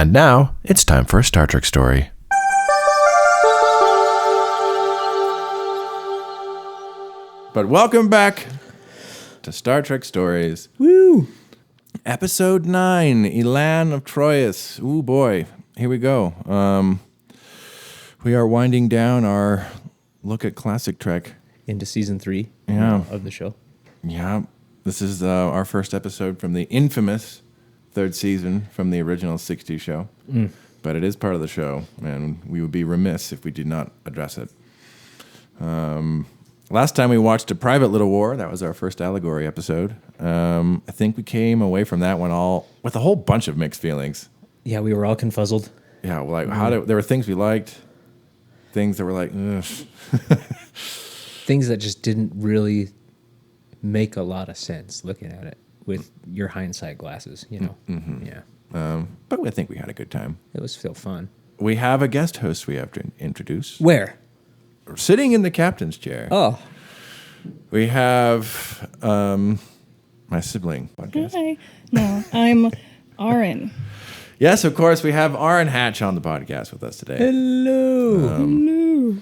And now, it's time for a Star Trek story. But welcome back to Star Trek Stories. Woo! Episode 9, Elaan of Troyius. Ooh, boy. Here we go. We are winding down our look at classic Trek. Into season 3 of the show. Yeah. This is our first episode from the infamous third season from the original 60s show. But it is part of the show, and we would be remiss if we did not address it. Last time we watched A Private Little War. That was our first allegory episode. I think we came away from that one all with a whole bunch of mixed feelings. Yeah, we were all confuzzled. Yeah, like there were things we liked, things that were like, ugh. Things that just didn't really make a lot of sense looking at it with your hindsight glasses, you know. Mm-hmm. Yeah. But I think we had a good time. It was still fun. We have a guest host we have to introduce. Where? Sitting in the captain's chair. Oh. We have my sibling podcast. Hi. No, I'm Aren. Yes, of course, we have Aren Hatch on the podcast with us today. Hello. Hello.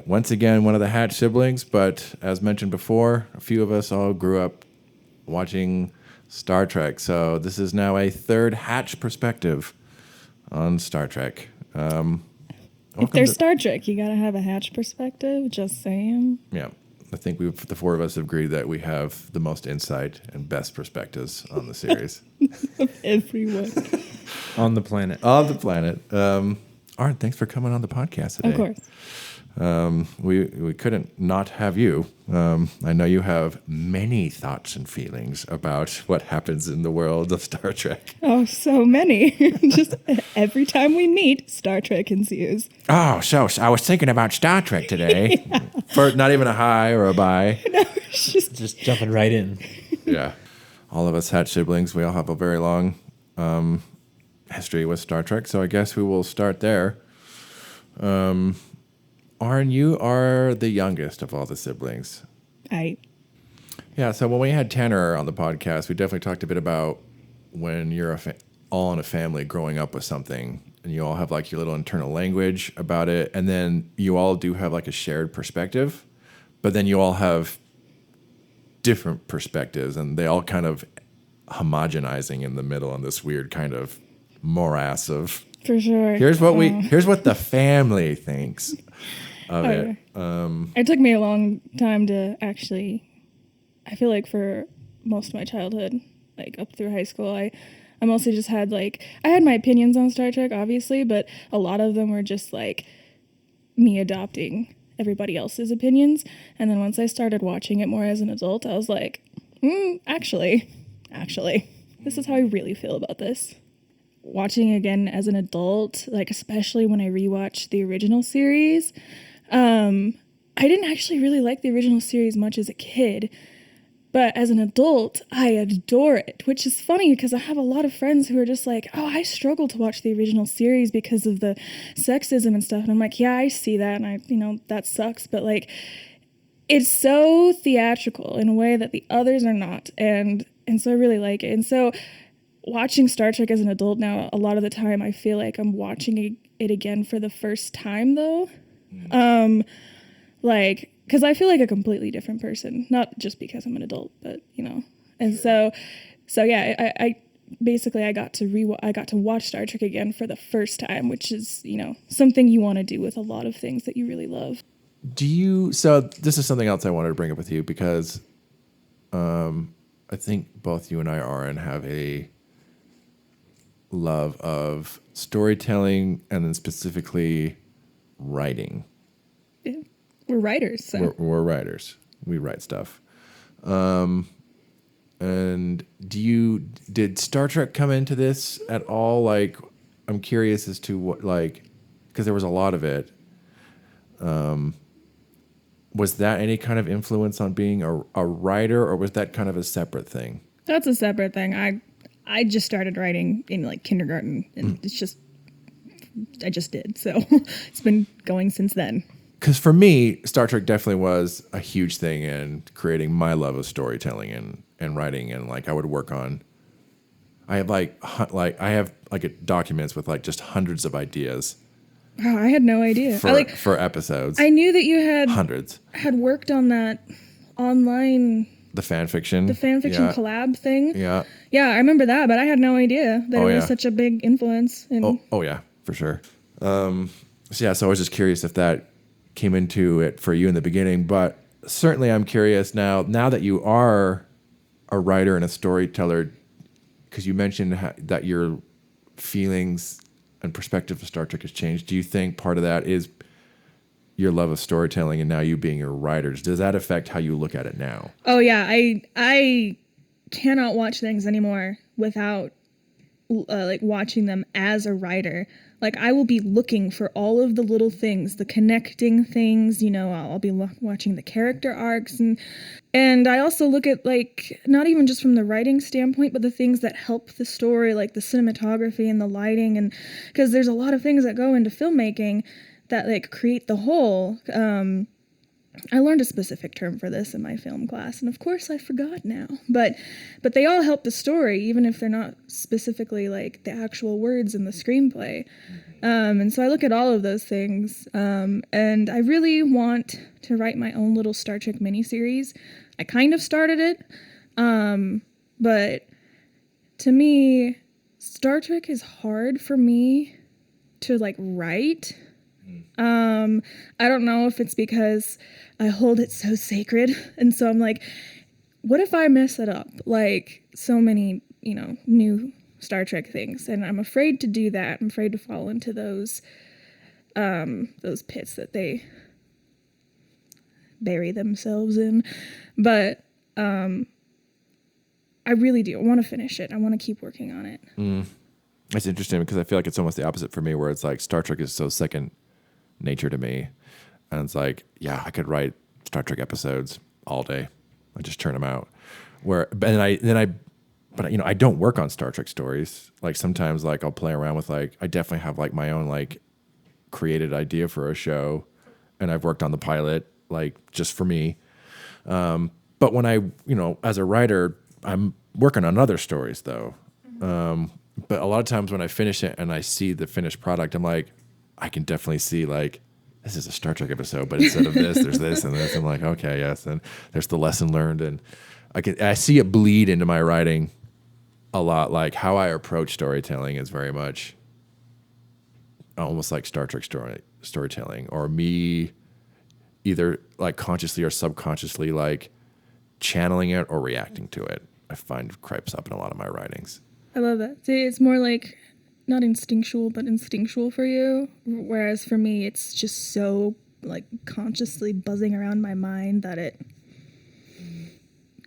Once again, one of the Hatch siblings, but as mentioned before, a few of us all grew up watching Star Trek, so this is now a third Hatch perspective on Star Trek. If there's Star Trek, you gotta have a Hatch perspective. Just saying. Yeah, I think the four of us have agreed that we have the most insight and best perspectives on the series. Everyone. On the planet. On the planet. Aren, thanks for coming on the podcast today. Of course. We couldn't not have you. I know you have many thoughts and feelings about what happens in the world of Star Trek. Oh, so many. Just every time we meet, Star Trek ensues. Oh, so I was thinking about Star Trek today. Yeah. For not even a hi or a bye. No, it's Just jumping right in. Yeah. All of us Hatch siblings, we all have a very long history with Star Trek, so I guess we will start there. Aren, you are the youngest of all the siblings. Yeah, so when we had Tanner on the podcast, we definitely talked a bit about when you're all in a family growing up with something, and you all have like your little internal language about it, and then you all do have like a shared perspective, but then you all have different perspectives, and they all kind of homogenizing in the middle in this weird kind of morass of... For sure. Here's what the family thinks of it. It took me a long time to actually, I feel like for most of my childhood, like up through high school, I mostly just had I had my opinions on Star Trek, obviously, but a lot of them were just like me adopting everybody else's opinions. And then once I started watching it more as an adult, I was like, actually, this is how I really feel about this. Watching again as an adult, like especially when I rewatched the original series, I didn't actually really like the original series much as a kid, but as an adult, I adore it, which is funny because I have a lot of friends who are just like, oh, I struggle to watch the original series because of the sexism and stuff. And I'm like, yeah, I see that. And that sucks. But it's so theatrical in a way that the others are not. And so I really like it. And so watching Star Trek as an adult now, a lot of the time I feel like I'm watching it again for the first time, though. Because I feel like a completely different person, not just because I'm an adult, but, And sure. So yeah, I basically I got to watch Star Trek again for the first time, which is, something you want to do with a lot of things that you really love. So this is something else I wanted to bring up with you because I think both you and I, Aren, have a love of storytelling and then specifically writing. Yeah. We're writers. So. We're writers. We write stuff. And did Star Trek come into this at all? I'm curious as to what, because there was a lot of it. Was that any kind of influence on being a writer, or was that kind of a separate thing? That's a separate thing. I just started writing in kindergarten, and I just did. So it's been going since then. Because for me, Star Trek definitely was a huge thing in creating my love of storytelling and writing. And I would work on I have documents with like just hundreds of ideas. Oh, I had no idea. For episodes. I knew that you had hundreds. Had worked on that online. The fan fiction. Collab thing. Yeah. Yeah, I remember that, but I had no idea that it was such a big influence. Oh yeah, for sure. So I was just curious if that came into it for you in the beginning, but certainly I'm curious now that you are a writer and a storyteller, because you mentioned that your feelings and perspective of Star Trek has changed. Do you think part of that is your love of storytelling and now you being a writer? Does that affect how you look at it now? Oh yeah, I cannot watch things anymore without watching them as a writer. Like, I will be looking for all of the little things, the connecting things, I'll be watching the character arcs. And I also look at, like, not even just from the writing standpoint, but the things that help the story, like the cinematography and the lighting. And because there's a lot of things that go into filmmaking that, like, create the whole. I learned a specific term for this in my film class, and of course I forgot now. But they all help the story, even if they're not specifically like the actual words in the screenplay. And so I look at all of those things, and I really want to write my own little Star Trek miniseries. I kind of started it, but to me, Star Trek is hard for me to like write. I don't know if it's because I hold it so sacred. And so I'm like, what if I mess it up? Like so many, new Star Trek things. And I'm afraid to do that. I'm afraid to fall into those pits that they bury themselves in. But, I really do. I want to finish it. I want to keep working on it. It's interesting because I feel like it's almost the opposite for me, where it's like Star Trek is so second nature to me, and it's like, yeah, I could write Star Trek episodes all day. I just churn them out. I don't work on Star Trek stories. Like sometimes, like I'll play around with like I definitely have like my own like created idea for a show, and I've worked on the pilot like just for me. But when I as a writer, I'm working on other stories though. But a lot of times when I finish it and I see the finished product, I'm like, I can definitely see like, this is a Star Trek episode, but instead of this, there's this and this. I'm like, okay, yes. And there's the lesson learned. And I see it bleed into my writing a lot. Like how I approach storytelling is very much almost like Star Trek storytelling, or me either like consciously or subconsciously like channeling it or reacting to it. I find cripes up in a lot of my writings. I love that. See, it's more like not instinctual, but instinctual for you. Whereas for me, it's just so like consciously buzzing around my mind that it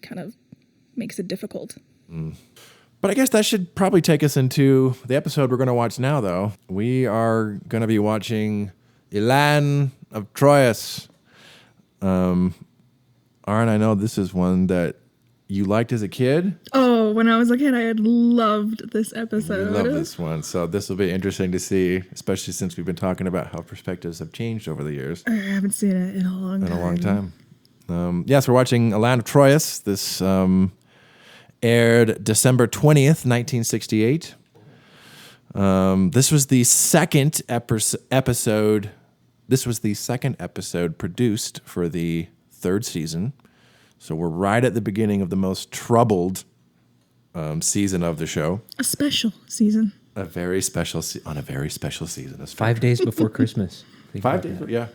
kind of makes it difficult. But I guess that should probably take us into the episode we're going to watch now, though. We are going to be watching Elaan of Troyius. Aren, I know this is one that you liked as a kid. Oh, when I was a kid, I had loved this episode. I love this one. So this will be interesting to see, especially since we've been talking about how perspectives have changed over the years. I haven't seen it in a long time. Yes, we're watching Elaan of Troyius. This aired December 20th, 1968. This was the second episode. This was the second episode produced for the third season. So we're right at the beginning of the most troubled season of the show. A special season. A very special on a very special season. 5 days before Christmas. 5 days, yeah.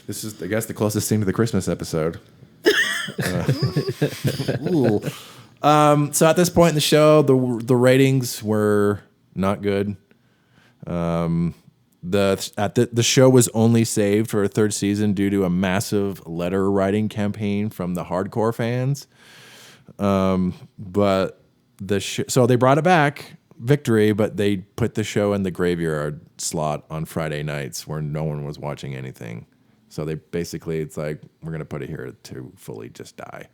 This is, I guess, the closest thing to the Christmas episode. So at this point in the show, the ratings were not good. The show was only saved for a third season due to a massive letter writing campaign from the hardcore fans. But so they brought it back, victory, but they put the show in the graveyard slot on Friday nights where no one was watching anything. So they basically, it's like, we're going to put it here to fully just die.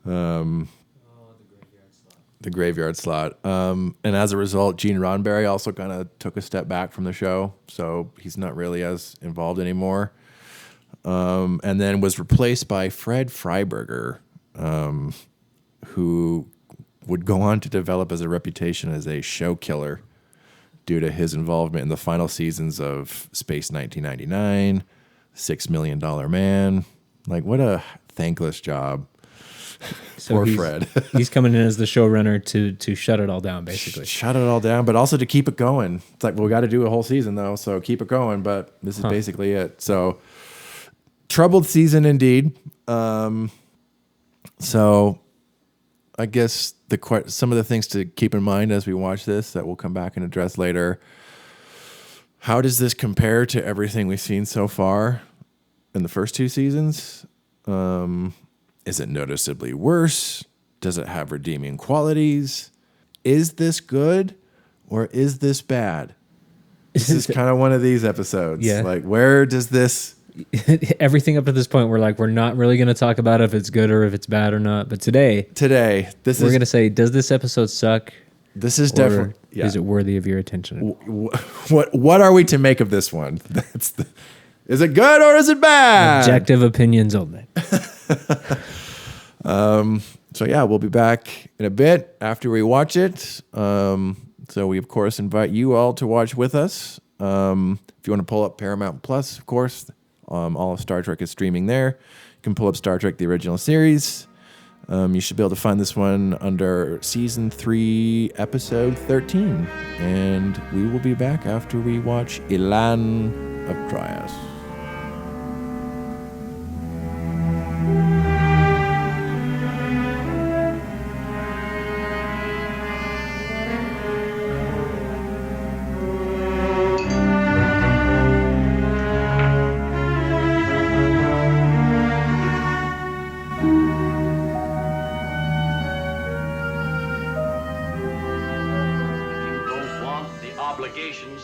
The graveyard slot. And as a result, Gene Roddenberry also kind of took a step back from the show. So he's not really as involved anymore. And then was replaced by Fred Freiberger, who would go on to develop as a reputation as a show killer due to his involvement in the final seasons of Space 1999, $6 Million Man. Like, what a thankless job. So Poor Fred. He's coming in as the showrunner to shut it all down, basically. Shut it all down, but also to keep it going. It's like, well, we got to do a whole season, though, so keep it going, but this is basically it. So, troubled season indeed. So, I guess some of the things to keep in mind as we watch this that we'll come back and address later. How does this compare to everything we've seen so far in the first 2 seasons? Is it noticeably worse? Does it have redeeming qualities? Is this good or is this bad? This is kind of one of these episodes. Yeah. Like, where does this... Everything up to this point, we're not really going to talk about if it's good or if it's bad or not. But today, we're going to say, does this episode suck? This is definitely... Yeah. Is it worthy of your attention? What are we to make of this one? Is it good or is it bad? Objective opinions only. So yeah, we'll be back in a bit after we watch it. So we of course invite you all to watch with us. If you want to pull up Paramount Plus, of course, all of Star Trek is streaming there. You can pull up Star Trek: The Original Series. You should be able to find this one under Season 3, Episode 13. And we will be back after we watch Elaan of Troyius.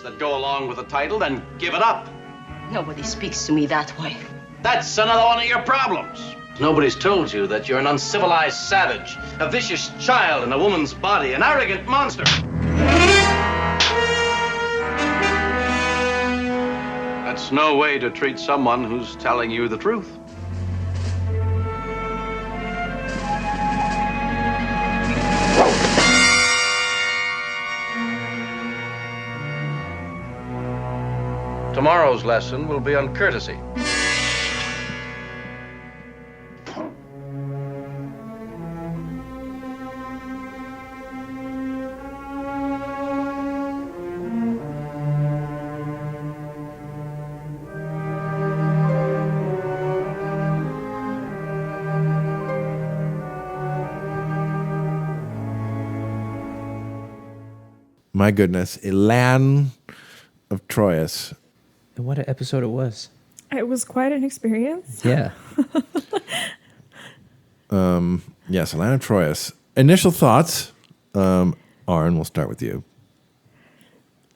That go along with the title, then give it up. Nobody speaks to me that way. That's another one of your problems. Nobody's told you that you're an uncivilized savage, a vicious child in a woman's body, an arrogant monster. That's no way to treat someone who's telling you the truth. Tomorrow's lesson will be on courtesy. My goodness, Elaan of Troyius. And what an episode it was. It was quite an experience. Yeah. Yes, Elaan of Troyius. Initial thoughts. Aren, we'll start with you.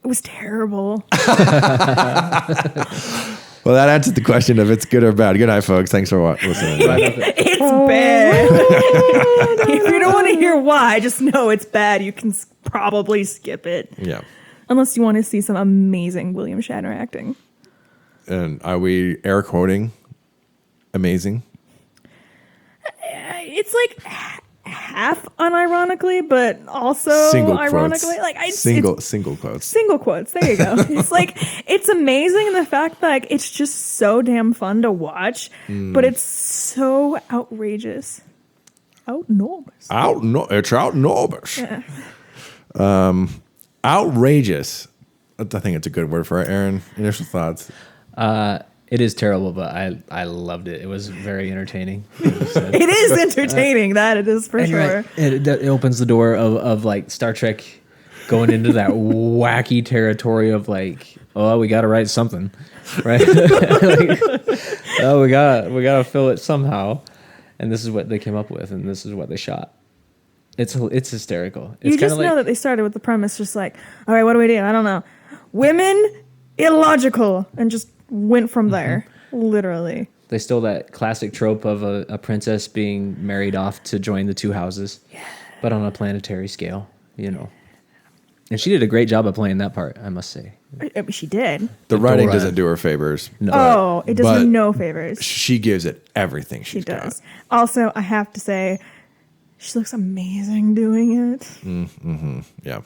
It was terrible. Well, that answers the question of it's good or bad. Good night, folks. Thanks for listening. It's bad. If you don't want to hear why, just know it's bad. You can probably skip it. Yeah. Unless you want to see some amazing William Shatner acting. And are we air quoting amazing? It's like half unironically, but also Single ironically. quotes. Single quotes. Single quotes. There you go. It's like, it's amazing in the fact that like, it's just so damn fun to watch, but it's so outrageous. Outnormous. It's outnormous. Yeah. Outrageous. I think it's a good word for it. Aren, initial thoughts. It is terrible, but I loved it. It was very entertaining. It is entertaining, that it is for sure. Right, it opens the door of like Star Trek going into that wacky territory of like, oh, we got to write something, right? Like, oh, we got to fill it somehow, and this is what they came up with, and this is what they shot. It's hysterical. It's You just know that they started with the premise just like, all right, what do we do? I don't know. Women, illogical, and just went from there, literally. They stole that classic trope of a princess being married off to join the two houses, but on a planetary scale, you know. And she did a great job of playing that part, I must say. She did. The writing doesn't do her favors. No. It does her no favors. She gives it everything She got. does. Also, I have to say, She looks amazing doing it. Yeah,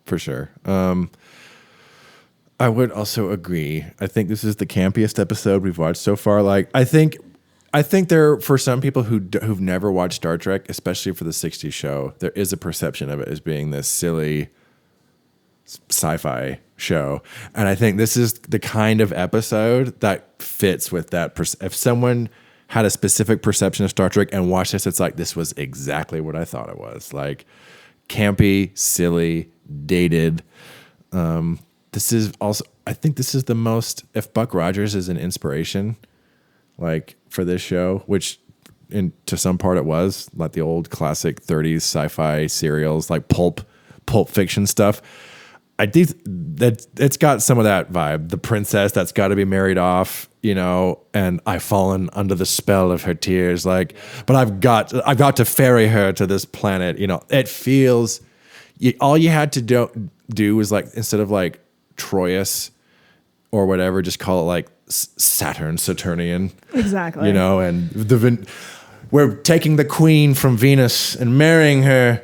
for sure. I would also agree. I think this is the campiest episode we've watched so far. Like, I think there, for some people who've never watched Star Trek, especially for the 60s show, there is a perception of it as being this silly sci-fi show. And I think this is the kind of episode that fits with that. If someone had a specific perception of Star Trek and watched this, it's like, this was exactly what I thought it was. Like, campy, silly, dated. This is also, I think this is the most, if Buck Rogers is an inspiration, like, for this show, which to some part it was, like the old classic 30s sci-fi serials, like pulp fiction stuff. I think that it's got some of that vibe. The princess that's got to be married off, and I've fallen under the spell of her tears. Like, but I've got to ferry her to this planet. It feels. All you had to do was, like, instead of like Troyius or whatever, just call it like Saturnian. Exactly. And we're taking the queen from Venus and marrying her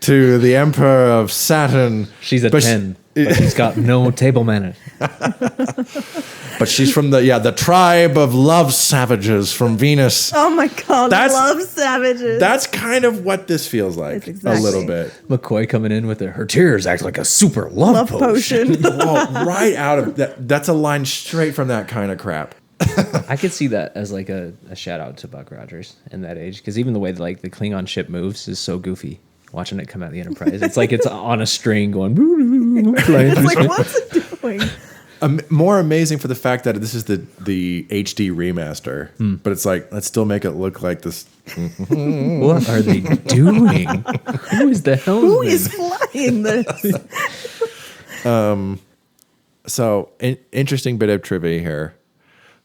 to the emperor of Saturn. She's a 10, but she's got no table manners. But she's from the tribe of love savages from Venus. Oh my God, love savages. That's kind of what this feels like, a little bit. McCoy coming in with her tears act like a super love potion. Oh, right out of that. That's a line straight from that kind of crap. I could see that as like a shout out to Buck Rogers in that age, because even the way like the Klingon ship moves is so goofy. Watching it come out of the Enterprise, it's like it's on a string going. It's like, what's it doing? More amazing for the fact that this is the HD remaster, but it's like, let's still make it look like this. What are they doing? Who is the hell? Who is flying this? So interesting bit of trivia here.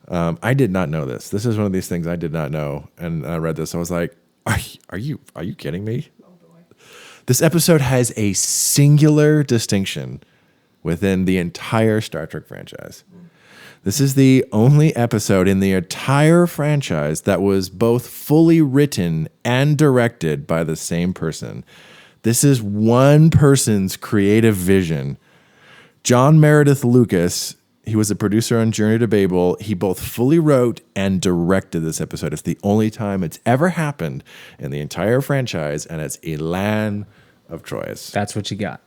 I did not know this. This is one of these things I did not know, and I read this. I was like, "Are you kidding me?" This episode has a singular distinction within the entire Star Trek franchise. This is the only episode in the entire franchise that was both fully written and directed by the same person. This is one person's creative vision. John Meredith Lucas, he was a producer on Journey to Babel. He both fully wrote and directed this episode. It's the only time it's ever happened in the entire franchise, and it's Elaan of Troyius. That's what you got.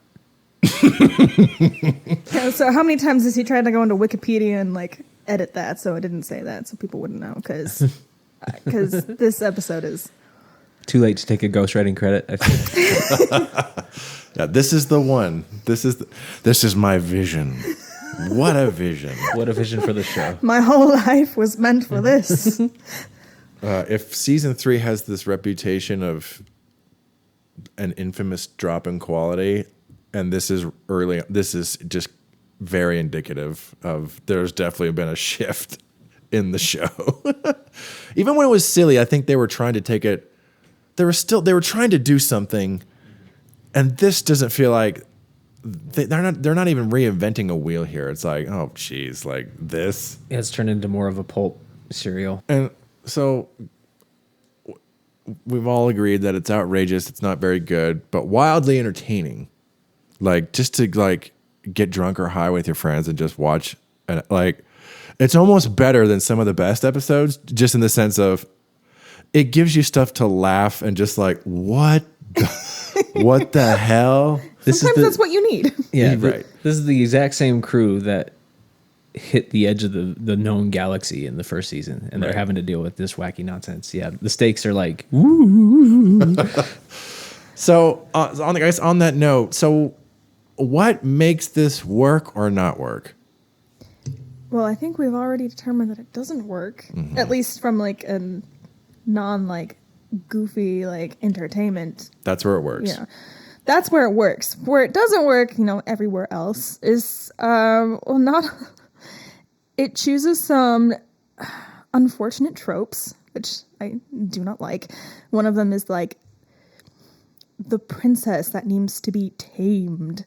Yeah, so how many times has he tried to go into Wikipedia and like edit that so it didn't say that so people wouldn't know? Because this episode is too late to take a ghostwriting credit, I think. Yeah, this is the one. This is my vision. What a vision. What a vision for the show. My whole life was meant for this. If season 3 has this reputation of an infamous drop in quality, and this is just very indicative of there's definitely been a shift in the show. Even when it was silly, I think they were trying to take it. They were trying to do something, and this doesn't feel like they're not even reinventing a wheel here. It's like, oh geez, like this. Yeah, it's turned into more of a pulp serial. And so we've all agreed that it's outrageous, it's not very good, but wildly entertaining. Like, just to like get drunk or high with your friends and just watch, and like, it's almost better than some of the best episodes, just in the sense of it gives you stuff to laugh and just like, what the hell? Sometimes that's what you need. Yeah, right. This is the exact same crew that hit the edge of the known galaxy in the first season, and they're having to deal with this wacky nonsense. Yeah, the stakes are like, woo. So, on that note, so what makes this work or not work? Well, I think we've already determined that it doesn't work, at least from like a non like goofy like entertainment. That's where it works. Yeah. That's where it works. Where it doesn't work, everywhere else is it chooses some unfortunate tropes, which I do not like. One of them is like the princess that needs to be tamed.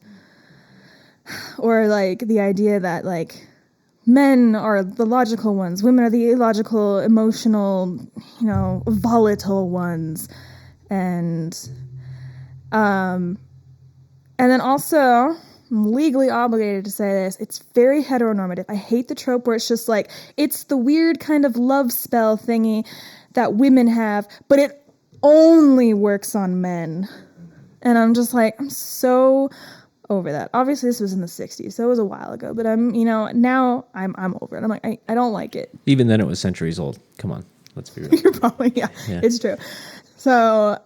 Or like the idea that like men are the logical ones, women are the illogical, emotional, volatile ones. And then also, I'm legally obligated to say this, it's very heteronormative. I hate the trope where it's just like, it's the weird kind of love spell thingy that women have, but it only works on men. And I'm just like, I'm so over that. Obviously, this was in the 60s, so it was a while ago, but now I'm over it. I'm like, I don't like it. Even then, it was centuries old. Come on, let's be real. You're probably, yeah, it's true. So,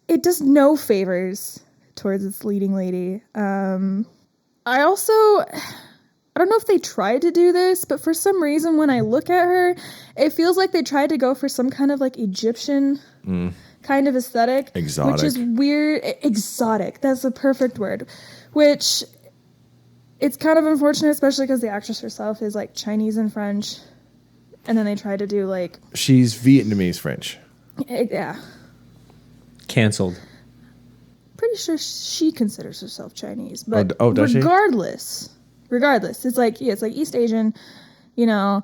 it does no favors towards its leading lady. I don't know if they tried to do this, but for some reason when I look at her, it feels like they tried to go for some kind of like Egyptian kind of aesthetic. Exotic. Which is weird. Exotic. That's the perfect word. Which, it's kind of unfortunate, especially because the actress herself is like Chinese and French. And then they tried to do like... She's Vietnamese French. Yeah. Canceled. Pretty sure she considers herself Chinese, but does regardless, it's like East Asian, you know.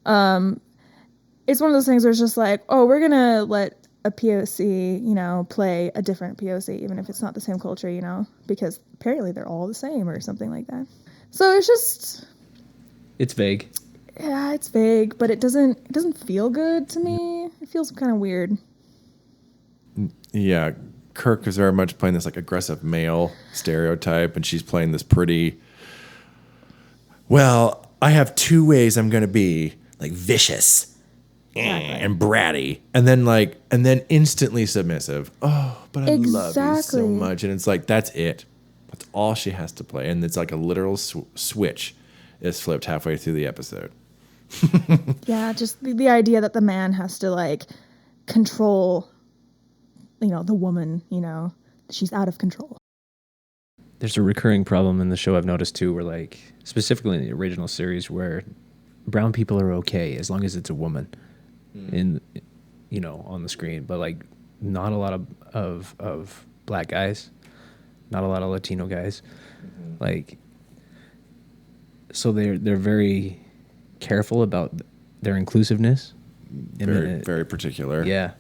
It's one of those things where it's just like, oh, we're gonna let a POC, you know, play a different POC, even if it's not the same culture, you know, because apparently they're all the same or something like that. So it's vague. Yeah, it's vague, but it doesn't feel good to me. It feels kind of weird. Yeah, Kirk is very much playing this like aggressive male stereotype, and she's playing this pretty, well, I have two ways I'm going to be, like vicious and bratty, and then instantly submissive. Oh, but I love you so much. And it's like, that's it. That's all she has to play. And it's like a literal switch is flipped halfway through the episode. Yeah, just the idea that the man has to like control, you know, the woman, you know, she's out of control. There's a recurring problem in the show I've noticed too, where like, specifically in the original series, where brown people are okay as long as it's a woman in, you know, on the screen, but like not a lot of black guys, not a lot of Latino guys. Like, so they're very careful about their inclusiveness. Very particular. Yeah.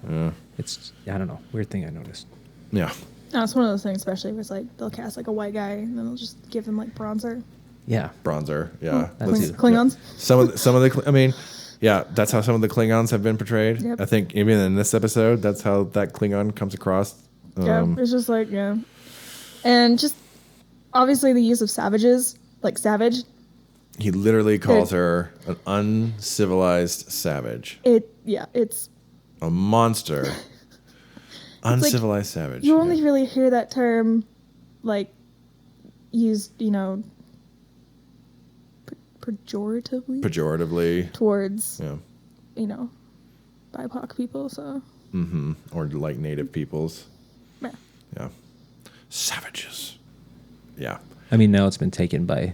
It's, I don't know, weird thing I noticed. Yeah. No, it's one of those things, especially if it's like they'll cast like a white guy and then they'll just give him like bronzer. Yeah. Bronzer. Yeah. Klingons. Yeah. Some of the I mean, yeah, that's how some of the Klingons have been portrayed. Yep. I think even in this episode, that's how that Klingon comes across. Yeah, it's just like, yeah. And just obviously the use of savages, like savage. He literally calls her an uncivilized savage. It's a monster. Uncivilized savage. You only really hear that term like used, you know, pejoratively towards, you know, BIPOC people. So. Or like native peoples. Yeah. Yeah. Savages. Yeah. I mean, now it's been taken by,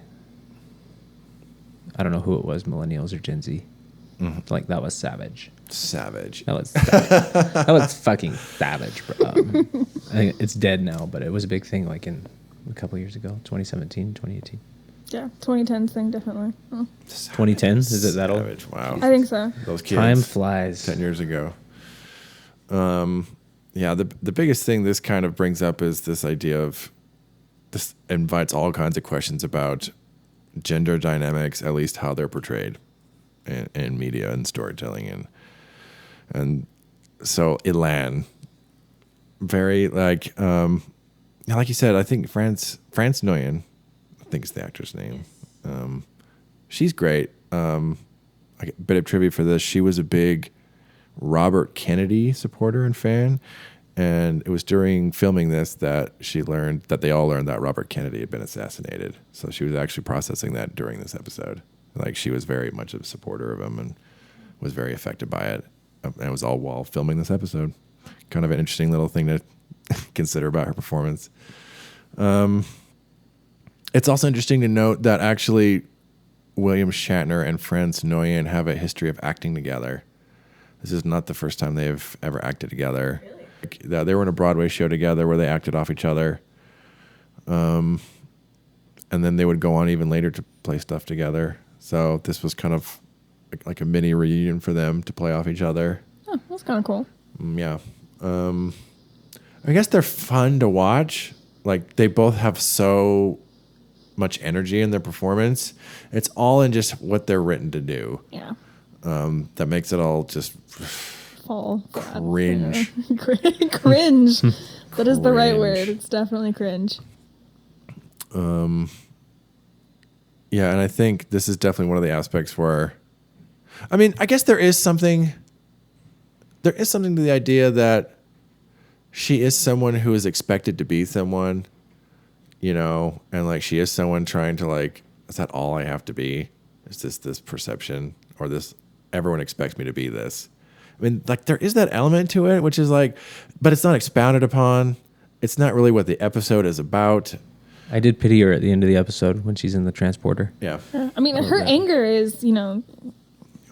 I don't know who it was, millennials or Gen Z. Like, that was savage. Savage. That was that was fucking savage, bro. I think it's dead now, but it was a big thing like in a couple years ago, 2017, 2018. Yeah, 2010 thing, definitely. 2010? Is it that old? Wow. I think so. Those kids. Time flies. 10 years ago. Yeah, the biggest thing this kind of brings up is this idea of, this invites all kinds of questions about gender dynamics, at least how they're portrayed in media and storytelling. And so Elaan, very like you said, I think France Nguyen, I think is the actor's name. She's great. A bit of trivia for this: she was a big Robert Kennedy supporter and fan, and it was during filming this that they all learned that Robert Kennedy had been assassinated. So she was actually processing that during this episode. Like, she was very much a supporter of him and was very affected by it. And it was all while filming this episode. Kind of an interesting little thing to consider about her performance. It's also interesting to note that actually William Shatner and France Nguyen have a history of acting together. This is not the first time they've ever acted together. Really? They were in a Broadway show together where they acted off each other. And then they would go on even later to play stuff together. So this was kind of like a mini reunion for them to play off each other. Oh, that's kind of cool. Yeah. I guess they're fun to watch. Like, they both have so much energy in their performance. It's all in just what they're written to do. Yeah. That makes it all just Fall flat. cringe. Yeah. Cringe. That is the right word. It's definitely cringe. Yeah, and I think this is definitely one of the aspects where, I mean, I guess there is something to the idea that she is someone who is expected to be someone, you know, and like she is someone trying to like, is that all I have to be? Is this perception or this, everyone expects me to be this? I mean, like there is that element to it, which is like, but it's not expounded upon. It's not really what the episode is about. I did pity her at the end of the episode when she's in the transporter. Yeah. I mean, her anger is, you know.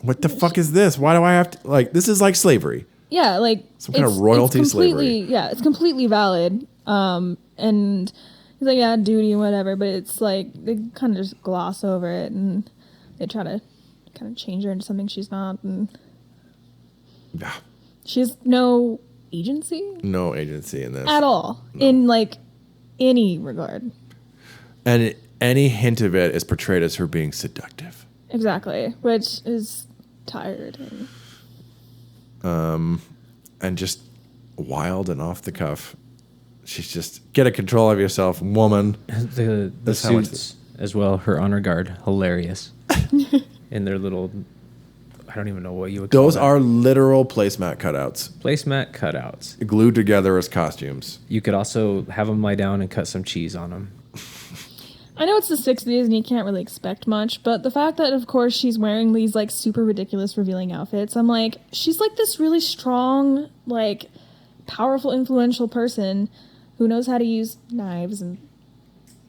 What the fuck is this? Why do I have to, like, this is like slavery. Yeah, like some kind of royalty slavery. Yeah, it's completely valid. And he's like, yeah, duty and whatever, but it's like they kind of just gloss over it and they try to kind of change her into something she's not. And yeah, she has no agency. No agency in this at all, in like any regard. And any hint of it is portrayed as her being seductive. Exactly, which is tired. And just wild and off the cuff. She's just, get a control of yourself, woman. The suits as well, her honor guard, hilarious. In their little, I don't even know what you would call those that. Are literal placemat cutouts. Placemat cutouts. Glued together as costumes. You could also have them lie down and cut some cheese on them. I know it's the 60s and you can't really expect much, but the fact that, of course, she's wearing these, like, super ridiculous revealing outfits, I'm like, she's, like, this really strong, like, powerful, influential person who knows how to use knives and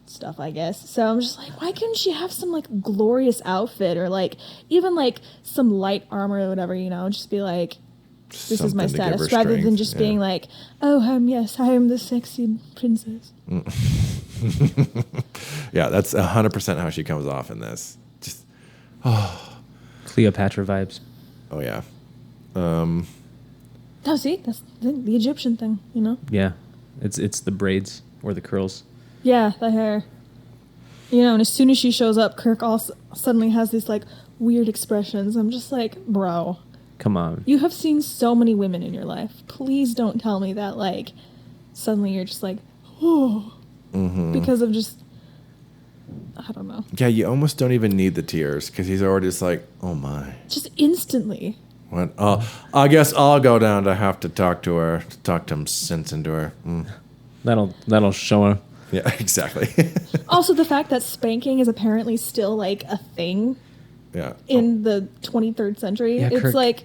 stuff, I guess. So I'm just like, why couldn't she have some, like, glorious outfit or, like, even, like, some light armor or whatever, you know, just be like, this is my status, rather than just being like, oh, yes, I am the sexy princess. Yeah, that's 100% how she comes off in this. Just, Cleopatra vibes. Oh, yeah. Oh, see, that's the Egyptian thing, you know? Yeah, it's the braids or the curls. Yeah, the hair. You know, and as soon as she shows up, Kirk also suddenly has these, like, weird expressions. I'm just like, bro. Come on. You have seen so many women in your life. Please don't tell me that, like, suddenly you're just like, oh. Mm-hmm. Because of just, I don't know. Yeah, you almost don't even need the tears because he's already just like, oh my. Just instantly. What? I guess I'll go down to have to talk to her, to talk some sense into her. Mm. That'll show her. Yeah, exactly. Also, the fact that spanking is apparently still, like, a thing. Yeah. In the 23rd century. Yeah, it's Kirk. like,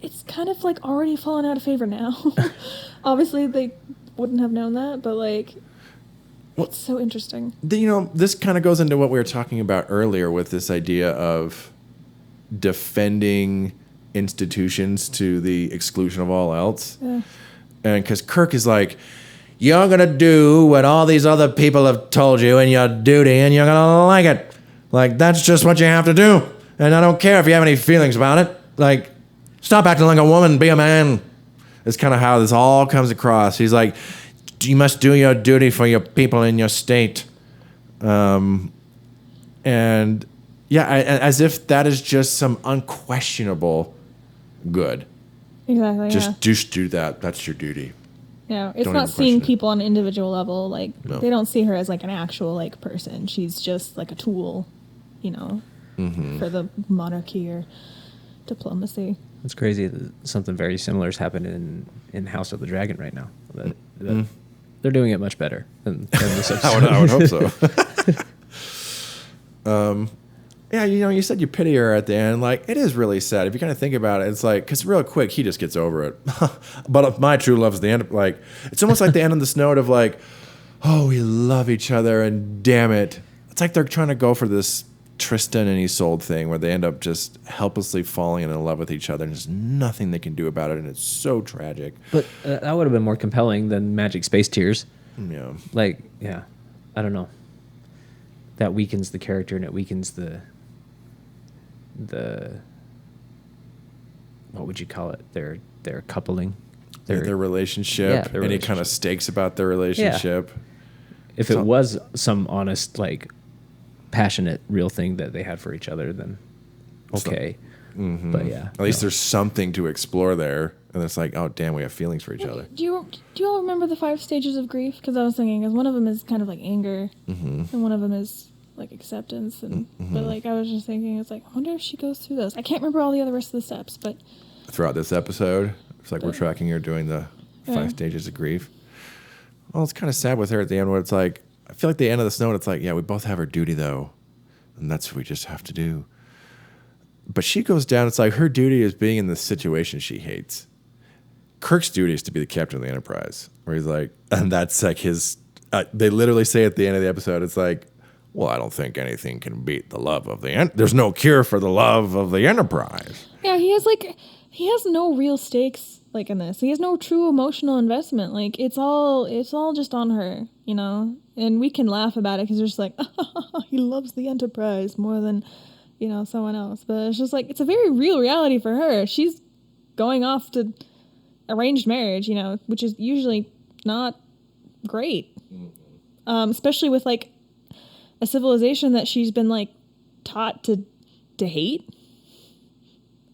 it's kind of, like, already fallen out of favor now. Obviously, they wouldn't have known that, but, like, it's so interesting. You know, this kind of goes into what we were talking about earlier with this idea of defending institutions to the exclusion of all else. Yeah. And because Kirk is like, you're going to do what all these other people have told you in your duty, and you're going to like it. Like, that's just what you have to do. And I don't care if you have any feelings about it. Like, stop acting like a woman, be a man. It's kind of how this all comes across. He's like, you must do your duty for your people in your state. And yeah, as if that is just some unquestionable good. Exactly, Just do that. That's your duty. Yeah, it's Don't not even seeing question it. people on an individual level. Like, No. they don't see her as, like, an actual, like, person. She's just, like, a tool, you know, for the monarchy or diplomacy. It's crazy that something very similar is happening in House of the Dragon right now. They're doing it much better than this episode. I would hope so. Yeah, you know, you said you pity her at the end. Like, it is really sad. If you kind of think about it, it's like, because real quick, he just gets over it. But if my true love's the end, like, it's almost like the end of this note of like, oh, we love each other, and damn it. It's like they're trying to go for this Tristan and Isolde thing where they end up just helplessly falling in love with each other and there's nothing they can do about it, and it's so tragic. But that would have been more compelling than Magic Space Tears. Yeah. Like, yeah, I don't know. That weakens the character and it weakens the what would you call it? Their their coupling, their relationship, any kind of stakes about their relationship. Yeah. If it was some honest, like, passionate, real thing that they had for each other, then okay. But yeah, at least there's something to explore there, and it's like, oh damn, we have feelings for each other. Do you all remember the 5 stages of grief? Because I was thinking, because one of them is kind of like anger, and one of them is like acceptance, and but like I was just thinking, it's like, I wonder if she goes through those. I can't remember all the other rest of the steps, but throughout this episode, it's like we're tracking her doing the 5 stages of grief. Well, it's kind of sad with her at the end, where it's like, I feel like the end of this note, it's like, yeah, we both have our duty though, and that's what we just have to do. But she goes down, it's like her duty is being in the situation she hates. Kirk's duty is to be the captain of the Enterprise, where he's like, and that's like his, they literally say at the end of the episode, it's like, well, I don't think anything can beat the love of the, there's no cure for the love of the Enterprise. Yeah, he has no real stakes like in this. He has no true emotional investment. Like it's all just on her, you know? And we can laugh about it because we're just like, he loves the Enterprise more than, you know, someone else. But it's just like, it's a very real reality for her. She's going off to arranged marriage, you know, which is usually not great. Especially with like a civilization that she's been like taught to hate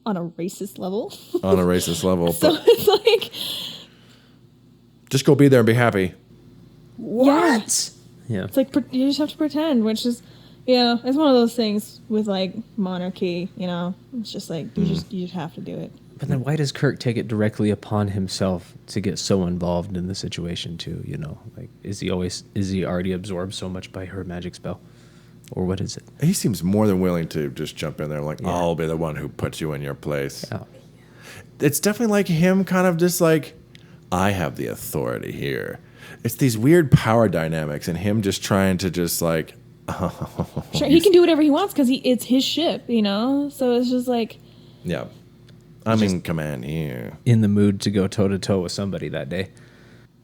on a racist level. On a racist level. So it's like, just go be there and be happy. What? Yeah. It's like you just have to pretend, which is, yeah, it's one of those things with like monarchy, you know. It's just like you just have to do it. But then why does Kirk take it directly upon himself to get so involved in the situation too, you know? Like is he already absorbed so much by her magic spell? Or what is it? He seems more than willing to just jump in there like, I'll be the one who puts you in your place. Yeah. It's definitely like him kind of just like, I have the authority here. It's these weird power dynamics and him just trying to just like, sure, he can do whatever he wants because it's his ship, you know? So it's just like... Yeah. I'm in command here. In the mood to go toe-to-toe with somebody that day.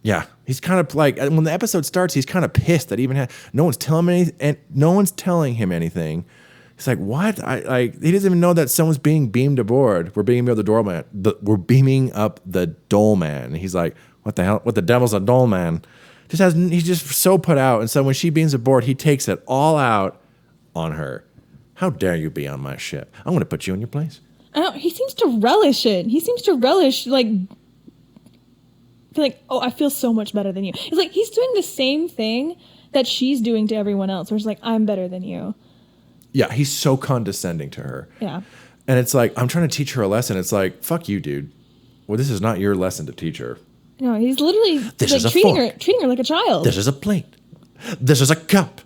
Yeah. He's kind of like, when the episode starts, he's kind of pissed that even no one's telling him anything. He's like, what? He doesn't even know that someone's being beamed aboard. We're beaming up the doorman. We're beaming up the Doleman. And he's like, what the hell? What the devil's a Doleman? He's just so put out. And so when she beams aboard, he takes it all out on her. How dare you be on my ship? I'm going to put you in your place. He seems to relish it. He seems to relish, like, oh, I feel so much better than you. It's like he's doing the same thing that she's doing to everyone else. Where it's like, I'm better than you. Yeah, he's so condescending to her. Yeah. And it's like, I'm trying to teach her a lesson. It's like, fuck you, dude. Well, this is not your lesson to teach her. No, he's literally treating her like a child. This is a plate. This is a cup.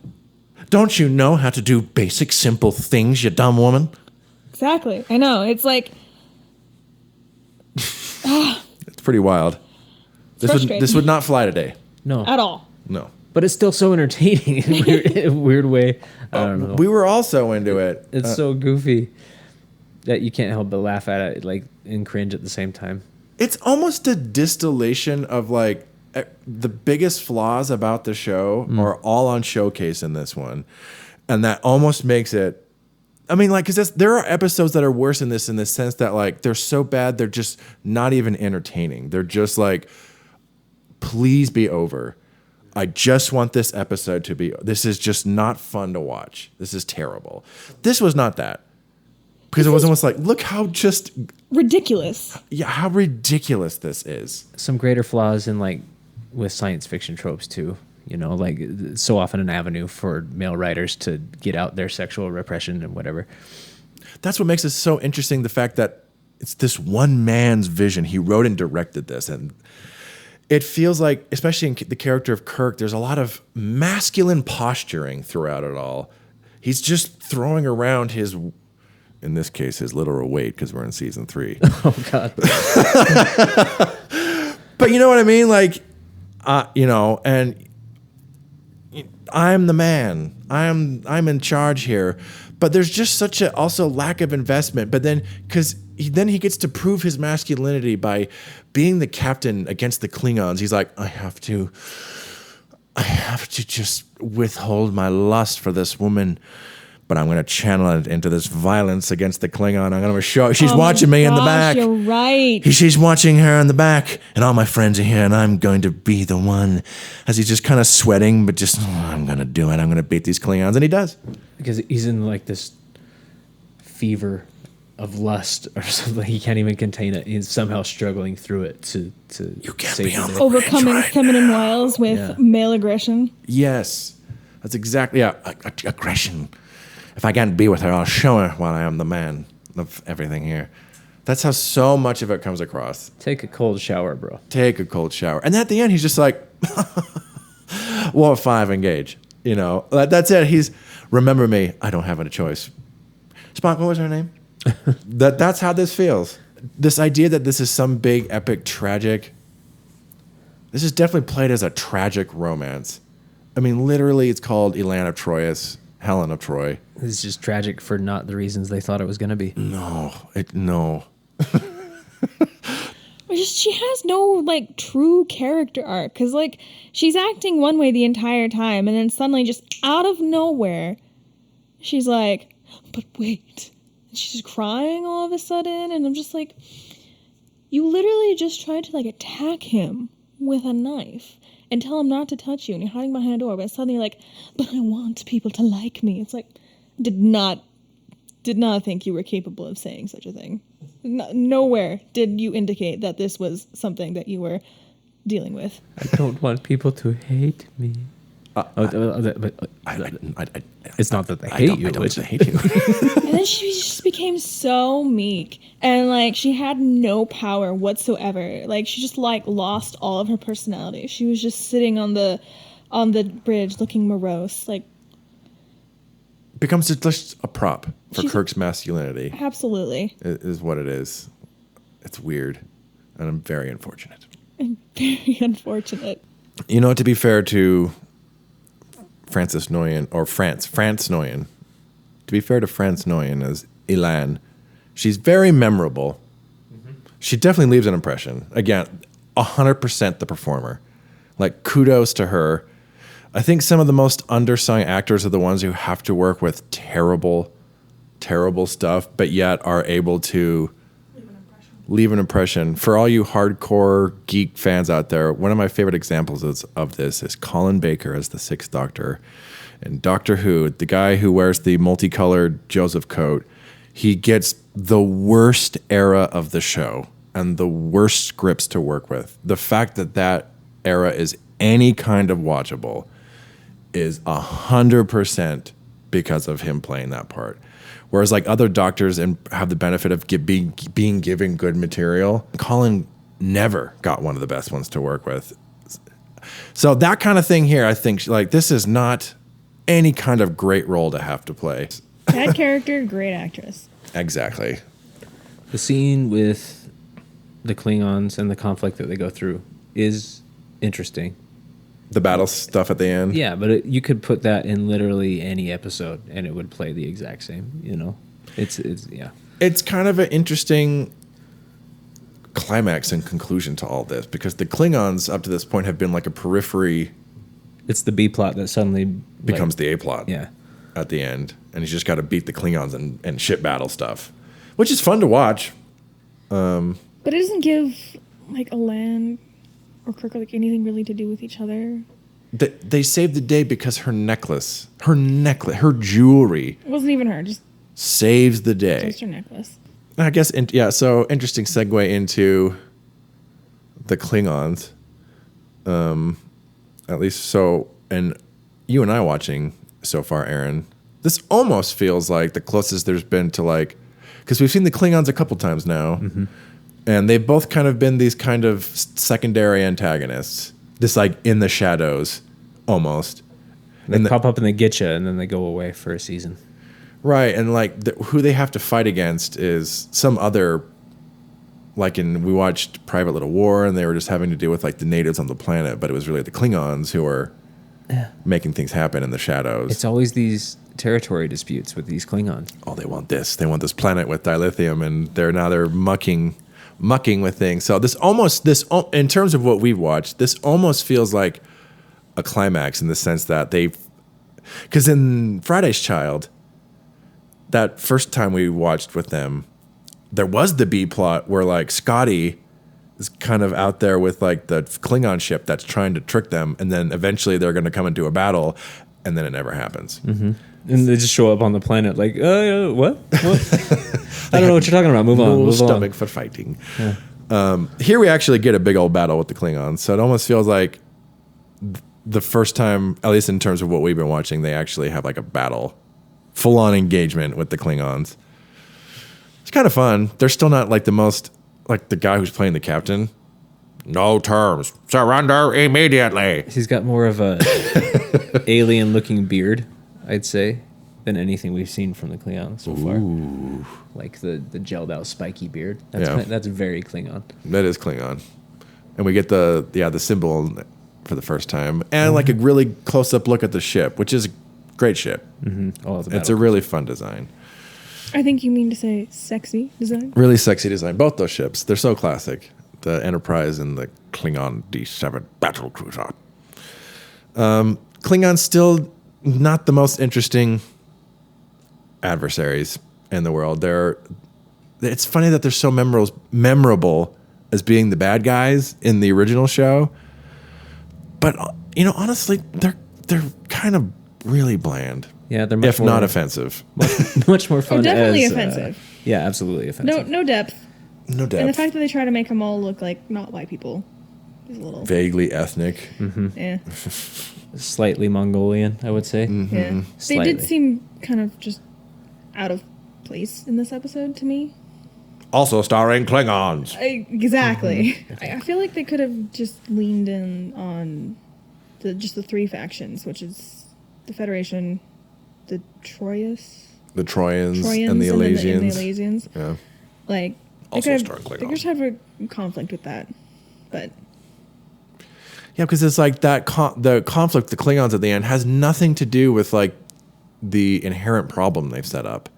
Don't you know how to do basic, simple things, you dumb woman? Exactly. I know. It's like... It's pretty wild. This would not fly today. No. At all. No. But it's still so entertaining in a weird way. I don't know. We were also into it. It's so goofy that you can't help but laugh at it, like, and cringe at the same time. It's almost a distillation of, like, the biggest flaws about the show are all on showcase in this one. And that almost makes it... I mean, like, because there are episodes that are worse in the sense that, like, they're so bad, they're just not even entertaining. They're just like, please be over. I just want this episode to be... This is just not fun to watch. This is terrible. This was not that. Because it was almost like, look how just... ridiculous. Yeah, how ridiculous this is. Some greater flaws in, like, with science fiction tropes, too. You know, like, so often an avenue for male writers to get out their sexual repression and whatever. That's what makes it so interesting, the fact that it's this one man's vision. He wrote and directed this, and it feels like, especially in the character of Kirk, there's a lot of masculine posturing throughout it all. He's just throwing around his... In this case, his literal weight, because we're in season 3. Oh, God. But you know what I mean? Like, you know, and I'm the man. I'm in charge here. But there's just such a also lack of investment. But then, because then he gets to prove his masculinity by being the captain against the Klingons. He's like, I have to just withhold my lust for this woman. but I'm going to channel it into this violence against the Klingon. I'm going to show she's watching me in the back. You're right. She's watching her in the back, and all my friends are here, and I'm going to be the one. As he's just kind of sweating, but just, I'm going to do it. I'm going to beat these Klingons, and he does. Because he's in like this fever of lust or something. He can't even contain it. He's somehow struggling through it to You can't save be on the the day. Overcoming right feminine wiles with male aggression. Yes. That's exactly, aggression. If I can't be with her, I'll show her why I am the man of everything here. That's how so much of it comes across. Take a cold shower, bro. Take a cold shower. And at the end, he's just like, War 5, engage. You know, that's it. He's, remember me, I don't have a choice. Spock, what was her name? That's how this feels. This idea that this is some big, epic, tragic, this is definitely played as a tragic romance. I mean, literally, it's called Elaan of Troyius, Helen of Troy. It's just tragic for not the reasons they thought it was going to be. No. She has no like true character arc because like she's acting one way the entire time, and then suddenly, just out of nowhere, she's like, "But wait." And she's just crying all of a sudden, and I'm just like, you literally just tried to like attack him with a knife and tell him not to touch you, and you're hiding behind a door, but suddenly you're like, but I want people to like me. It's like, did not think you were capable of saying such a thing. Nowhere did you indicate that this was something that you were dealing with. I don't want people to hate me. It's not that they hate you. I don't hate you. And then she just became so meek, and like she had no power whatsoever. Like she just like lost all of her personality. She was just sitting on the bridge looking morose. Like becomes just a prop for Kirk's masculinity. Absolutely. Is what it is. It's weird, and I'm very unfortunate. Very unfortunate. You know, to be fair to Francis Noyen, or France Noyen, to be fair to France Noyen as Elaan, she's very memorable. Mm-hmm. She definitely leaves an impression. Again, 100% the performer. Like, kudos to her. I think some of the most undersung actors are the ones who have to work with terrible, terrible stuff, but yet are able to leave an impression. For all you hardcore geek fans out there, one of my favorite examples of this is Colin Baker as the Sixth Doctor in Doctor Who, the guy who wears the multicolored Joseph coat. He gets the worst era of the show and the worst scripts to work with. The fact that era is any kind of watchable is 100% because of him playing that part. Whereas like other doctors have the benefit of being given good material, Colin never got one of the best ones to work with. So that kind of thing here, I think like this is not any kind of great role to have to play. Bad character, great actress. Exactly. The scene with the Klingons and the conflict that they go through is interesting. The battle stuff at the end? Yeah, but you could put that in literally any episode and it would play the exact same, you know? It's yeah. It's kind of an interesting climax and conclusion to all this because the Klingons up to this point have been like a periphery. It's the B plot that suddenly becomes the A plot. Yeah. At the end. And he's just got to beat the Klingons and ship battle stuff, which is fun to watch. But it doesn't give like Elaan or Kirk like anything really to do with each other. They saved the day because her her jewelry. It wasn't even her, just saves the day. Just her necklace. I guess, so interesting segue into the Klingons. At least so, and you and I watching so far, Aren, this almost feels like the closest there's been to like, because we've seen the Klingons a couple times now. Mm-hmm. And they've both kind of been these kind of secondary antagonists, this like in the shadows, almost. They pop up and they get you, and then they go away for a season. Right, and like who they have to fight against is some other, like we watched Private Little War, and they were just having to deal with like the natives on the planet, but it was really the Klingons who were making things happen in the shadows. It's always these territory disputes with these Klingons. Oh, they want this planet with dilithium, and they're mucking with things. So this in terms of what we've watched, this almost feels like a climax in the sense that because in Friday's Child, that first time we watched with them, there was the B plot where like Scotty is kind of out there with like the Klingon ship that's trying to trick them, and then eventually they're going to come into a battle, and then it never happens. Mm-hmm. And they just show up on the planet like, what? I don't know what you're talking about. Move on. Stomach for fighting. Yeah. Here we actually get a big old battle with the Klingons, so it almost feels like the first time, at least in terms of what we've been watching, they actually have like a battle, full-on engagement with the Klingons. It's kind of fun. They're still not like the most, like the guy who's playing the captain. No terms. Surrender immediately. He's got more of a alien-looking beard, I'd say, than anything we've seen from the Klingons so far. Like the gelled-out spiky beard. That's very Klingon. That is Klingon. And we get the symbol for the first time, and like a really close-up look at the ship, which is a great ship. Mm-hmm. It's a really fun design. I think you mean to say sexy design. Really sexy design. Both those ships, they're so classic. The Enterprise and the Klingon D7 battle cruiser. Klingon's still not the most interesting adversaries in the world. It's funny that they're so memorable as being the bad guys in the original show. But honestly, they're kind of really bland. Yeah, they're if not offensive. Much more fun. Definitely offensive. Yeah, absolutely offensive. No depth. No depth. And the fact that they try to make them all look like not white people is a little vaguely ethnic. Mm-hmm. Yeah. Slightly Mongolian, I would say. Mm-hmm. Yeah. Slightly. They did seem kind of just out of place in this episode to me. Also starring Klingons. Exactly. Mm-hmm. I feel like they could have just leaned in on the three factions, which is the Federation, the Troyius, the Troyans and the Elasians. Yeah. Like also starring Klingons. They could just have a conflict with that, but. Yeah, because it's like that the conflict, the Klingons at the end, has nothing to do with like the inherent problem they've set up,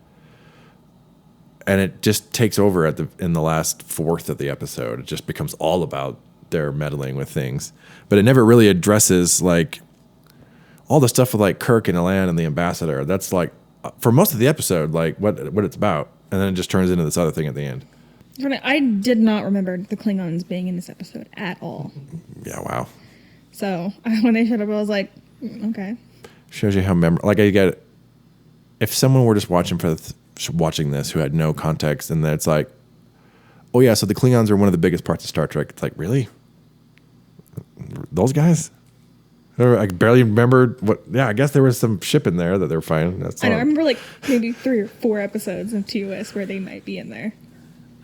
and it just takes over in the last fourth of the episode. It just becomes all about their meddling with things, but it never really addresses like all the stuff with like Kirk and Elaan and the ambassador. That's like for most of the episode, like what it's about, and then it just turns into this other thing at the end. I did not remember the Klingons being in this episode at all. Yeah, wow. So when they showed up, I was like, okay. Shows you how like I get it. If someone were just watching watching this who had no context, and then it's like, oh yeah, so the Klingons are one of the biggest parts of Star Trek. It's like, really? Those guys? I barely remember what. Yeah, I guess there was some ship in there that they were fighting. I remember like maybe 3 or 4 episodes of TOS where they might be in there.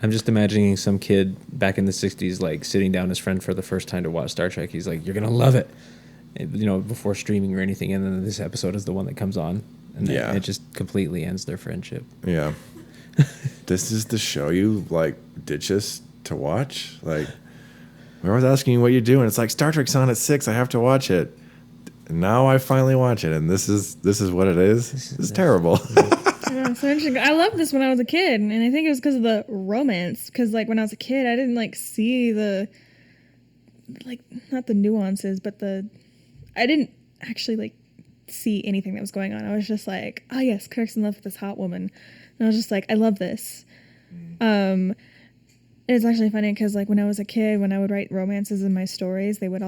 I'm just imagining some kid back in the 60s, like sitting down his friend for the first time to watch Star Trek. He's like, you're going to love it. Before streaming or anything. And then this episode is the one that comes on. And then it just completely ends their friendship. Yeah. This is the show you like ditch us to watch? Like, we're always asking you what you do. And it's like, Star Trek's on at 6. I have to watch it. And now I finally watch it. And this is what it is. This is terrible. Yeah, so interesting. I loved this when I was a kid, and I think it was because of the romance. Because like when I was a kid, I didn't like see the not the nuances, but I didn't actually like see anything that was going on. I was just like, oh yes, Kirk's in love with this hot woman, and I was just like, I love this. It's actually funny because like when I was a kid, when I would write romances in my stories, they would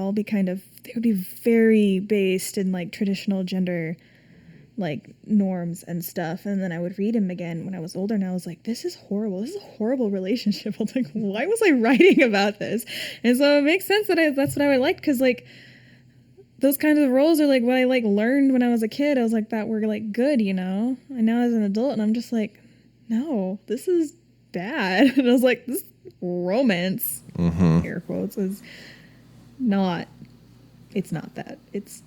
be very based in like traditional gender like norms and stuff, and then I would read him again when I was older, and I was like, this is horrible. This is a horrible relationship. I was like, why was I writing about this? And so it makes sense that that's what I would like, because like those kinds of roles are like what I like learned when I was a kid. I was like, that were like good, and now as an adult, and I'm just like, no, this is bad. And I was like, this romance, air quotes, is not. It's not that. It's.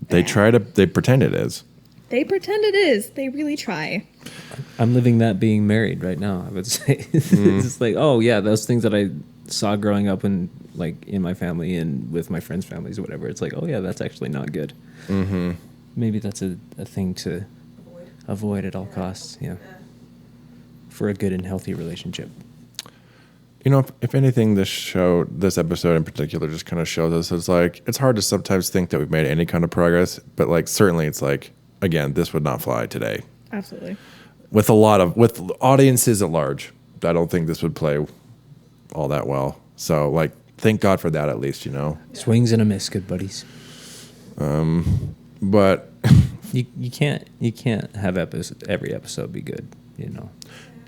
They pretend it is. They pretend it is. They really try. I'm living that being married right now, I would say. It's just like, oh yeah, those things that I saw growing up in my family and with my friends' families or whatever. It's like, oh yeah, that's actually not good. Mm-hmm. Maybe that's a thing to avoid at all costs. Yeah. For a good and healthy relationship. If anything, this episode in particular just kind of shows us it's like, it's hard to sometimes think that we've made any kind of progress, but like certainly it's like again, this would not fly today. Absolutely. With audiences at large, I don't think this would play all that well. So, like, thank God for that, at least, you know. Swings and a miss, good buddies. But you can't have every episode be good, you know.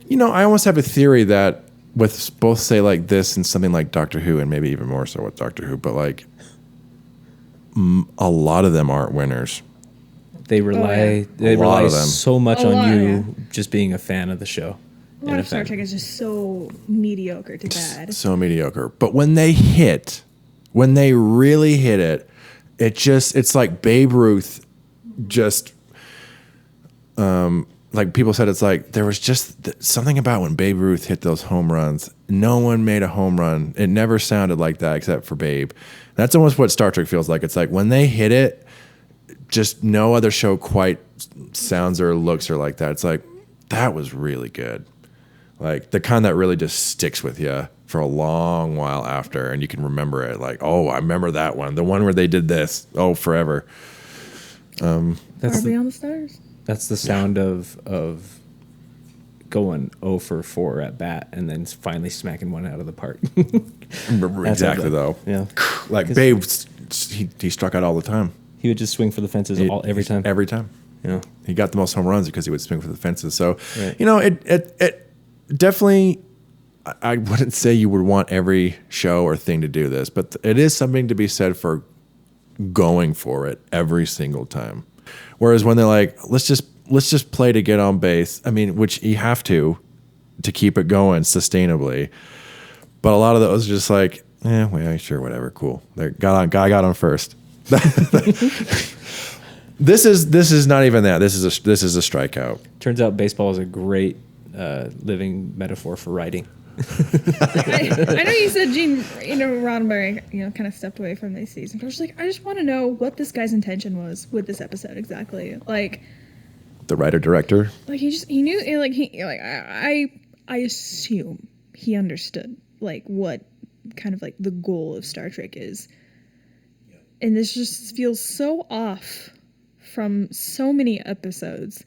You know, I almost have a theory that with both, say, like this and something like Doctor Who, and maybe even more so with Doctor Who, but like a lot of them aren't winners. They rely so much on you just being a fan of the show. A lot of Star Trek is just so mediocre to bad. So mediocre. But when they really hit it, it's like Babe Ruth just, like people said, it's like there was just something about when Babe Ruth hit those home runs. No one made a home run. It never sounded like that except for Babe. That's almost what Star Trek feels like. It's like when they hit it, just no other show quite sounds or looks or like that. It's like, that was really good. Like the kind that really just sticks with you for a long while after, and you can remember it. Like, oh, I remember that one. The one where they did this. Oh, forever. That's Beyond the Stars. That's the sound of going 0 for 4 at bat and then finally smacking one out of the park. Exactly, though. Yeah. Like Babe, he struck out all the time. He would just swing for the fences every time. Every time. Yeah. He got the most home runs because he would swing for the fences. So, right. You know, it definitely, I wouldn't say you would want every show or thing to do this, but it is something to be said for going for it every single time. Whereas when they're like, let's just play to get on base. I mean, which you have to keep it going sustainably. But a lot of those are just like, well, sure, whatever, cool. Guy got on first. This is not even that. This is a strikeout. Turns out baseball is a great living metaphor for writing. I know you said Gene, Roddenberry, kind of stepped away from this season. But I just want to know what this guy's intention was with this episode exactly. Like the writer director. Like he knew I assume he understood like what kind of like the goal of Star Trek is. And this just feels so off from so many episodes.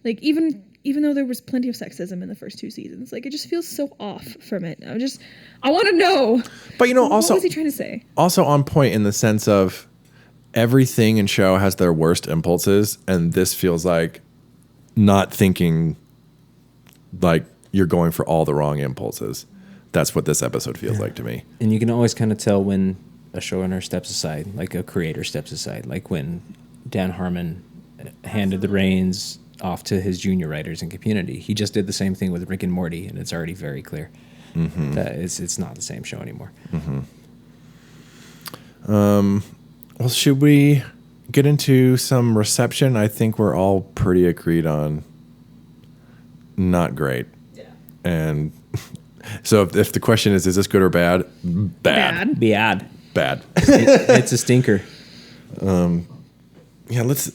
Like even though there was plenty of sexism in the first 2 seasons, like it just feels so off from it. I want to know. But also, what was he trying to say? Also on point in the sense of everything in show has their worst impulses, and this feels like not thinking like you're going for all the wrong impulses. That's what this episode feels like to me. And you can always kind of tell when a showrunner steps aside, like a creator steps aside, like when Dan Harmon handed the reins off to his junior writers in Community. He just did the same thing with Rick and Morty, and it's already very clear that it's not the same show anymore. Well, should we get into some reception? I think we're all pretty agreed on not great. Yeah. And so if the question is this good or bad? Bad. Bad. It's a stinker. Yeah, let's...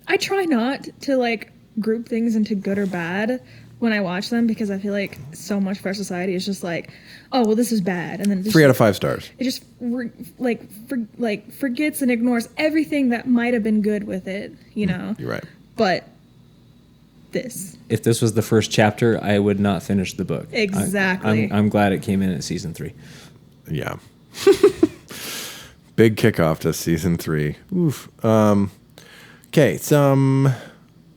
I try not to like group things into good or bad when I watch them, because I feel like so much of our society is just like, oh, well, this is bad. And then 3 out of 5 stars. It just forgets and ignores everything that might have been good with it, you know? You're right. But this. If this was the first chapter, I would not finish the book. Exactly. I'm glad it came in at season 3. Yeah. Big kickoff to season 3. Oof. Okay, some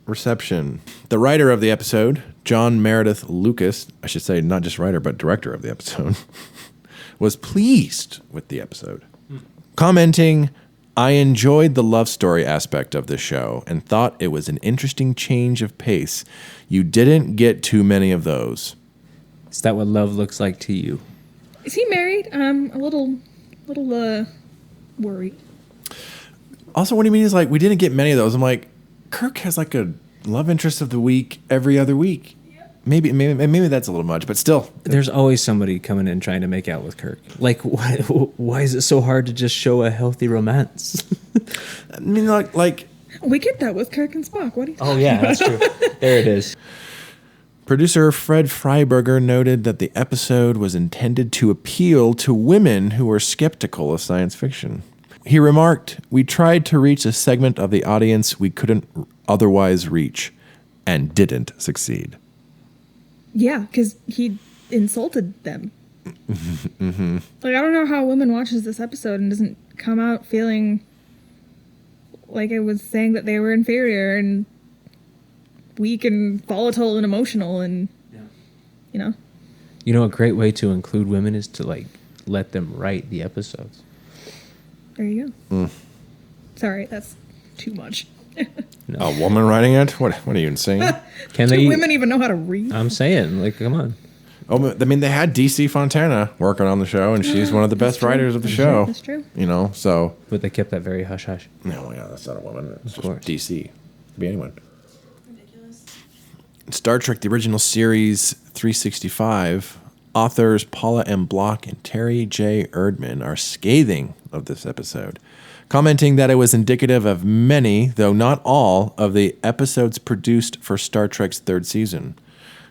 reception. The writer of the episode, John Meredith Lucas, I should say not just writer, but director of the episode, was pleased with the episode. Commenting, I enjoyed the love story aspect of the show and thought it was an interesting change of pace. You didn't get too many of those. Is that what love looks like to you? Is he married? I'm a little worried. Also, what do you mean is like, we didn't get many of those? I'm like, Kirk has like a love interest of the week every other week. Yep. Maybe that's a little much, but still. There's always somebody coming in trying to make out with Kirk. Like, why is it so hard to just show a healthy romance? I mean, like we get that with Kirk and Spock. What do you Oh, yeah, that's true. There it is. Producer Fred Freiberger noted that the episode was intended to appeal to women who are skeptical of science fiction. He remarked, "We tried to reach a segment of the audience we couldn't otherwise reach and didn't succeed. Yeah, because he insulted them. Mm-hmm. Like, I don't know how a woman watches this episode and doesn't come out feeling like it was saying that they were inferior and weak and volatile and emotional and, you know. You know, a great way to include women is to, like, let them write the episodes. There you go. Sorry, that's too much. No. A woman writing it? What are you, insane? Do women even know how to read? I'm saying, like, come on. Oh, I mean, they had DC Fontana working on the show, and she's one of the best writers of the show. That's true. You know, so. But they kept that very hush-hush. No, yeah, that's not a woman. It's just course. DC. It could be anyone. Star Trek, the original series 365, authors Paula M. Block and Terry J. Erdman are scathing of this episode, commenting that it was indicative of many, though not all, of the episodes produced for Star Trek's third season.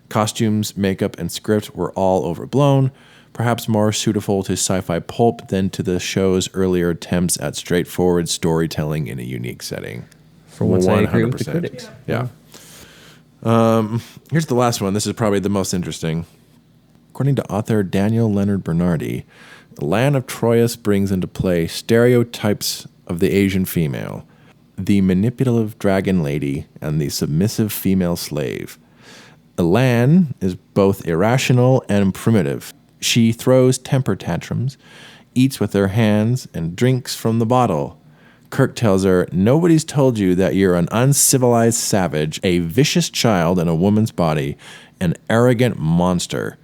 Costumes, makeup, and script were all overblown, perhaps more suitable to sci-fi pulp than to the show's earlier attempts at straightforward storytelling in a unique setting. For once, I agree with the critics. Yeah. Here's the last one. This is probably the most interesting. According to author Daniel Leonard Bernardi, Elaan of Troyius brings into play stereotypes of the Asian female, the manipulative dragon lady, and the submissive female slave. Elaan is both irrational and primitive. She throws temper tantrums, eats with her hands, and drinks from the bottle. Kirk tells her, "Nobody's told you that you're an uncivilized savage, a vicious child in a woman's body, an arrogant monster."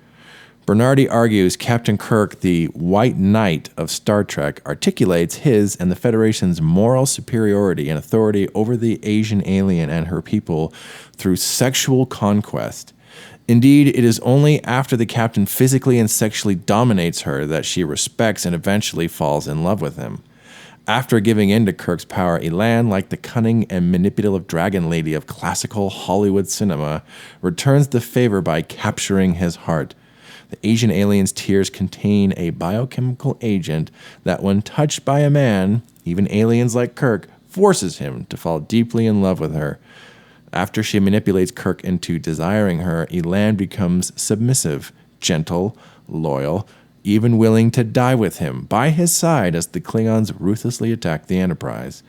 Bernardi argues Captain Kirk, the White Knight of Star Trek, articulates his and the Federation's moral superiority and authority over the Asian alien and her people through sexual conquest. Indeed, it is only after the captain physically and sexually dominates her that she respects and eventually falls in love with him. After giving in to Kirk's power, Elaan, like the cunning and manipulative dragon lady of classical Hollywood cinema, returns the favor by capturing his heart. The Asian alien's tears contain a biochemical agent that, when touched by a man, even aliens like Kirk, forces him to fall deeply in love with her. After she manipulates Kirk into desiring her, Elaan becomes submissive, gentle, loyal, even willing to die with him by his side as the Klingons ruthlessly attack the Enterprise.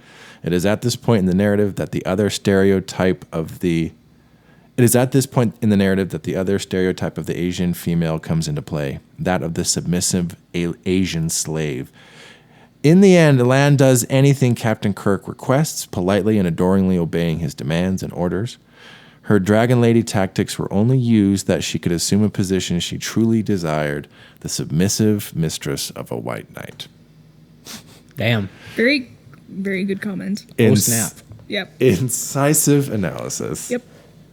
It is at this point in the narrative that the other stereotype of the Asian female comes into play, that of the submissive Asian slave. In the end, Elaan does anything Captain Kirk requests, politely and adoringly obeying his demands and orders. Her Dragon Lady tactics were only used that she could assume a position she truly desired, the submissive mistress of a white knight. Damn. Very, very good comment. Snap. Yep. Incisive analysis. Yep.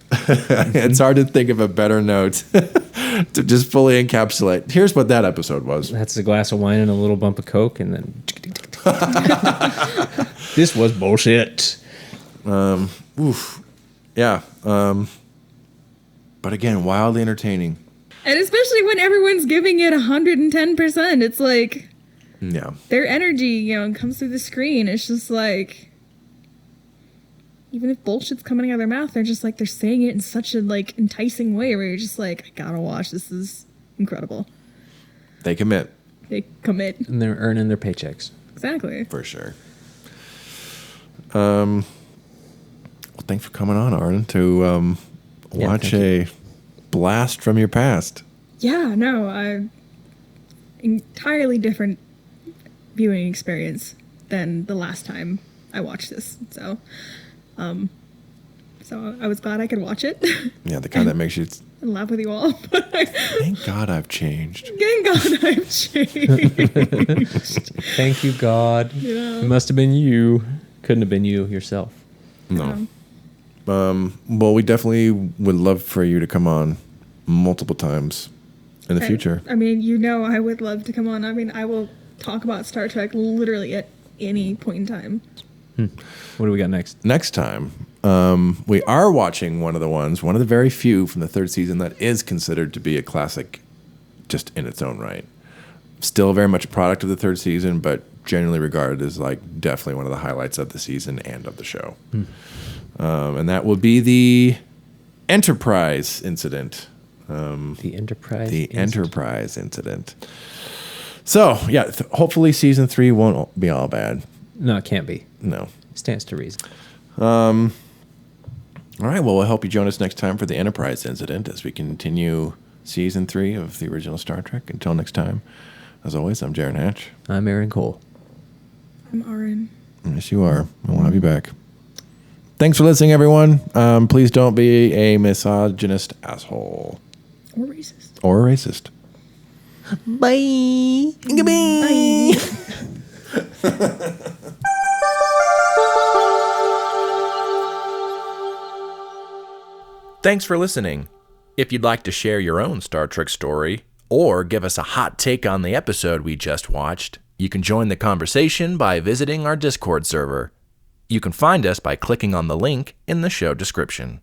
It's hard to think of a better note to just fully encapsulate. Here's what that episode was. That's a glass of wine and a little bump of Coke, and then... This was bullshit. Yeah. But again, wildly entertaining. And especially when everyone's giving it 110%. It's like... Yeah. Their energy, comes through the screen. It's just like... Even if bullshit's coming out of their mouth, they're just like, they're saying it in such a, like, enticing way where you're just like, I gotta watch. This is incredible. They commit. They commit. And they're earning their paychecks. Exactly. For sure. Well, thanks for coming on, Aren, to watch a blast from your past. Yeah, no, entirely different viewing experience than the last time I watched this. So I was glad I could watch it. Yeah, the kind that makes you... And laugh with you all. Thank God I've changed. Thank God I've changed. Thank you, God. Yeah. It must have been you. Couldn't have been you yourself. No. Well, we definitely would love for you to come on multiple times in the future. I mean, I would love to come on. I mean, I will talk about Star Trek literally at any point in time. What do we got next? Next time, we are watching one of the very few from the third season that is considered to be a classic just in its own right. Still very much a product of the third season, but generally regarded as like definitely one of the highlights of the season and of the show. And that will be the Enterprise incident. The Enterprise incident. So, yeah, hopefully season 3 won't be all bad. No, it can't be. No. Stands to reason. All right, well, we'll help you join us next time for the Enterprise incident as we continue season 3 of the original Star Trek. Until next time, as always, I'm Jaron Hatch. I'm Aren Cole. I'm Aren. Yes, you are. We'll have you back. Thanks for listening, everyone. Please don't be a misogynist asshole. Or racist. Or a racist. Bye. Goodbye. Thanks for listening. If you'd like to share your own Star Trek story or give us a hot take on the episode we just watched, you can join the conversation by visiting our Discord server. You can find us by clicking on the link in the show description.